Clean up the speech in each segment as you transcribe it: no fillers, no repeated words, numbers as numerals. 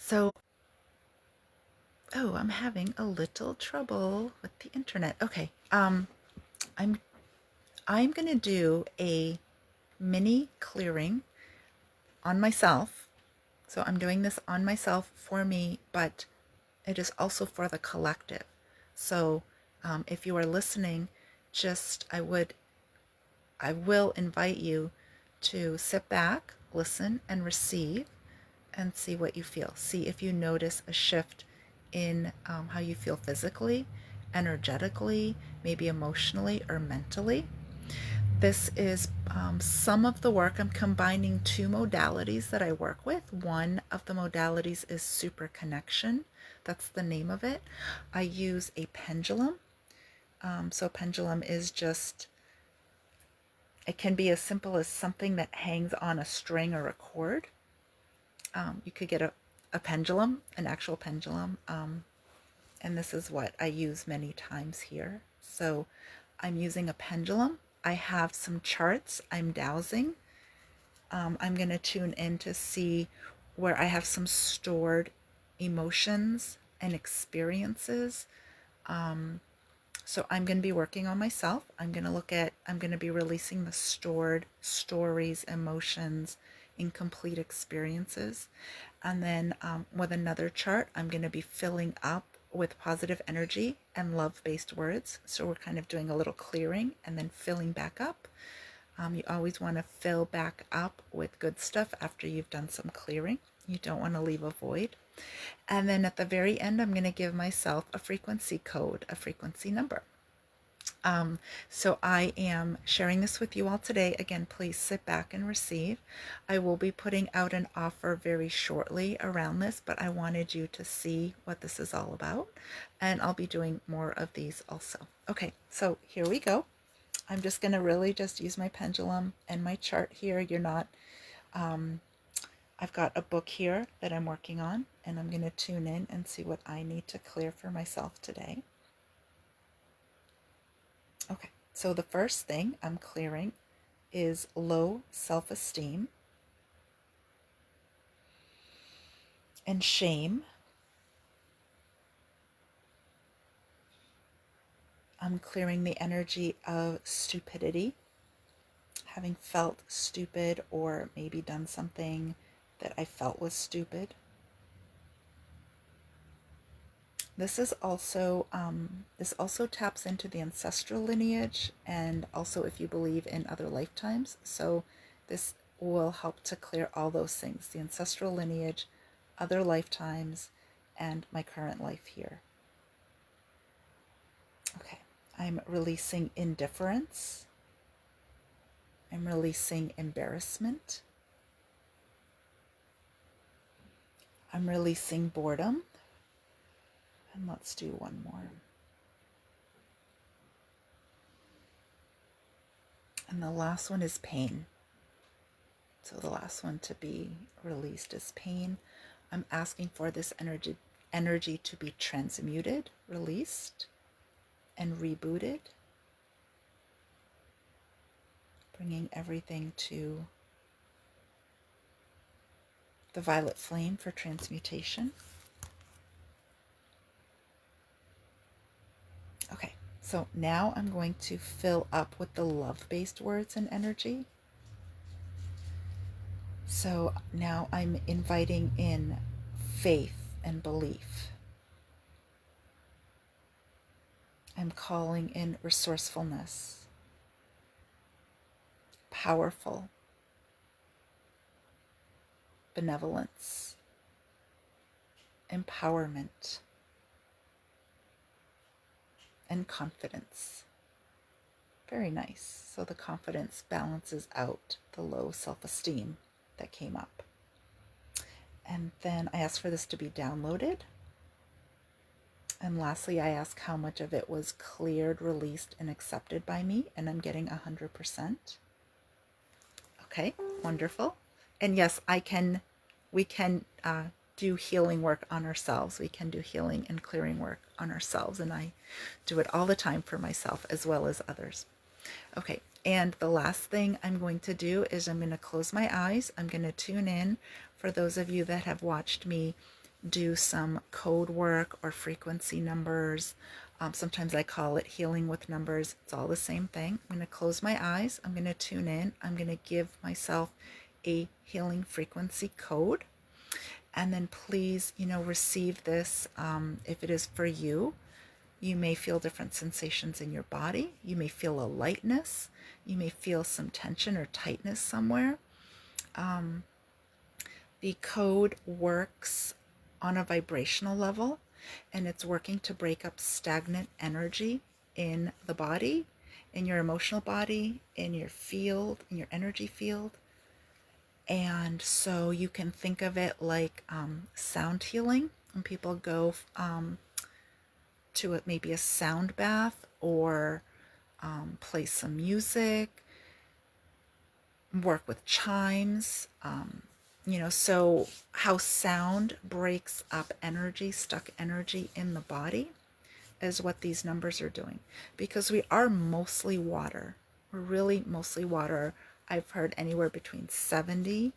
So, oh, I'm having a little trouble with the internet. Okay. I'm I'm going to do a mini clearing on myself. So I'm doing this on myself for me, but it is also for the collective. So if you are listening, I will invite you to sit back, listen, and receive, and see what you feel. See if you notice a shift in how you feel physically, energetically, maybe emotionally or mentally. This is some of the work. I'm combining two modalities that I work with. One of the modalities is super connection. That's the name of it. I use a pendulum. So, pendulum is just, it can be as simple as something that hangs on a string or a cord. You could get a pendulum, an actual pendulum. And this is what I use many times here. So I'm using a pendulum. I have some charts I'm dowsing. I'm going to tune in to see where I have some stored emotions and experiences. So I'm going to be working on myself. I'm going to be releasing the stored stories, emotions, incomplete experiences. And then with another chart, I'm going to be filling up with positive energy and love-based words. So we're kind of doing a little clearing and then filling back up. You always want to fill back up with good stuff after you've done some clearing. You don't want to leave a void. And then at the very end, I'm going to give myself a frequency code, a frequency number. So I am sharing this with you all today. Again, please sit back and receive. I will be putting out an offer very shortly around this, but I wanted you to see what this is all about. And I'll be doing more of these also. Okay, so here we go. I'm just going to really just use my pendulum and my chart here. I've got a book here that I'm working on, and I'm going to tune in and see what I need to clear for myself today. Okay, so the first thing I'm clearing is low self-esteem and shame. I'm clearing the energy of stupidity, having felt stupid or maybe done something that I felt was stupid. This also taps into the ancestral lineage, and also if you believe in other lifetimes. So this will help to clear all those things: the ancestral lineage, other lifetimes, and my current life here. Okay, I'm releasing indifference. I'm releasing embarrassment. I'm releasing boredom. And let's do one more. And the last one is pain. So the last one to be released is pain. I'm asking for this energy to be transmuted, released, and rebooted. Bringing everything to the violet flame for transmutation. Okay, so now I'm going to fill up with the love-based words and energy. So now I'm inviting in faith and belief. I'm calling in resourcefulness, powerful, benevolence, empowerment, and confidence. Very nice. So the confidence balances out the low self-esteem that came up. And then I ask for this to be downloaded. And lastly, I ask how much of it was cleared, released, and accepted by me. And I'm getting 100%. Okay, wonderful. And yes, we can do healing work on ourselves. We can do healing and clearing work on ourselves. And I do it all the time for myself as well as others. Okay, and the last thing I'm going to do is I'm going to close my eyes. I'm going to tune in. For those of you that have watched me do some code work or frequency numbers. Sometimes I call it healing with numbers. It's all the same thing. I'm going to close my eyes. I'm going to tune in. I'm going to give myself a healing frequency code. And then please, receive this if it is for you. You may feel different sensations in your body. You may feel a lightness. You may feel some tension or tightness somewhere. The code works on a vibrational level, and it's working to break up stagnant energy in the body, in your emotional body, in your field, in your energy field. And so you can think of it like sound healing. When people go to maybe a sound bath or play some music, work with chimes, so how sound breaks up energy, stuck energy in the body is what these numbers are doing. Because we are mostly water. We're really mostly water. I've heard anywhere between 70-80%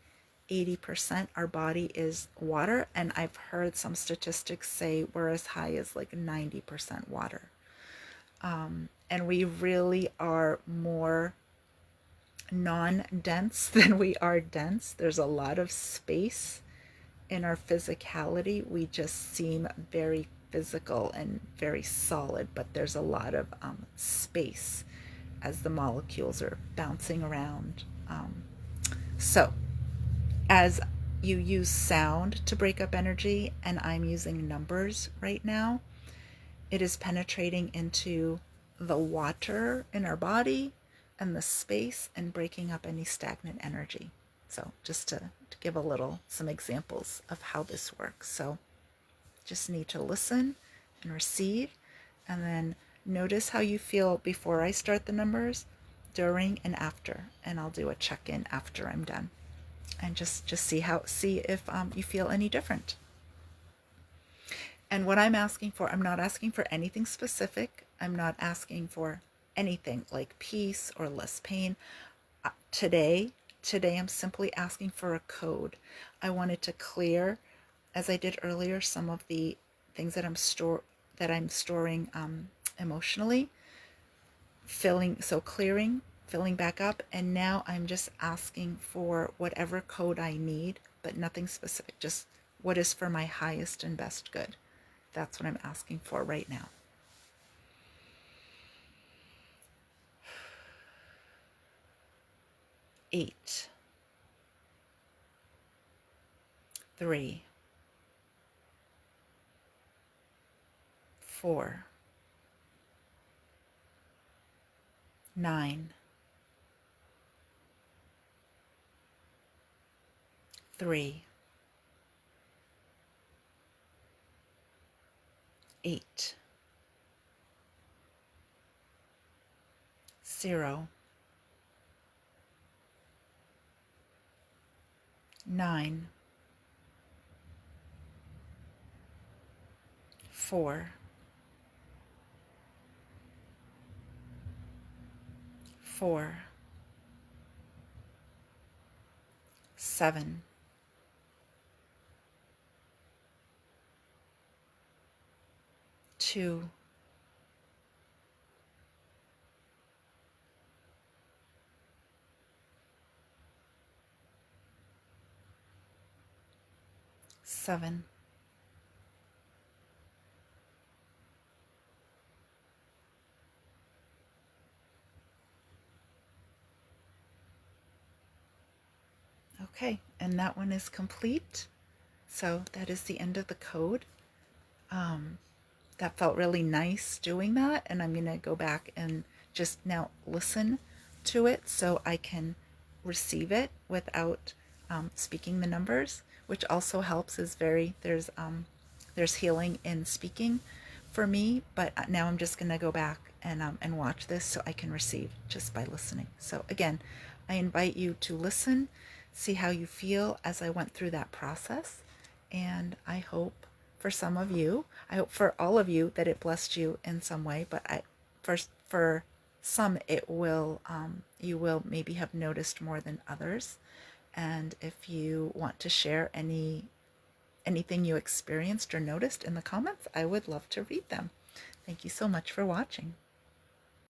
our body is water, and I've heard some statistics say we're as high as like 90% water. And we really are more non-dense than we are dense. There's a lot of space in our physicality. We just seem very physical and very solid, but there's a lot of space as the molecules are bouncing around. So as you use sound to break up energy, and I'm using numbers right now, it is penetrating into the water in our body and the space and breaking up any stagnant energy. So just to give some examples of how this works. So just need to listen and receive, and then notice how you feel before I start the numbers, during and after, and I'll do a check-in after I'm done, and just see if you feel any different. And what I'm asking for, I'm not asking for anything specific. I'm not asking for anything like peace or less pain. Today I'm simply asking for a code. I wanted to clear, as I did earlier, some of the things that I'm storing emotionally, clearing, filling back up, and now I'm just asking for whatever code I need, but nothing specific, just what is for my highest and best good. That's what I'm asking for right now. Eight, 3, 4, 9, 3, 8, 0, 9, 4, 4, 7, 2, 7, 8. Okay, and that one is complete. So that is the end of the code. That felt really nice doing that, and I'm going to go back and just now listen to it so I can receive it without speaking the numbers, which also helps. There's healing in speaking for me, but now I'm just going to go back and watch this so I can receive just by listening. So again, I invite you to listen, see how you feel as I went through that process, and I hope for some of you, I hope for all of you that it blessed you in some way, but for some it will, you will maybe have noticed more than others. And if you want to share any anything you experienced or noticed in the comments. I would love to read them. Thank you so much for watching.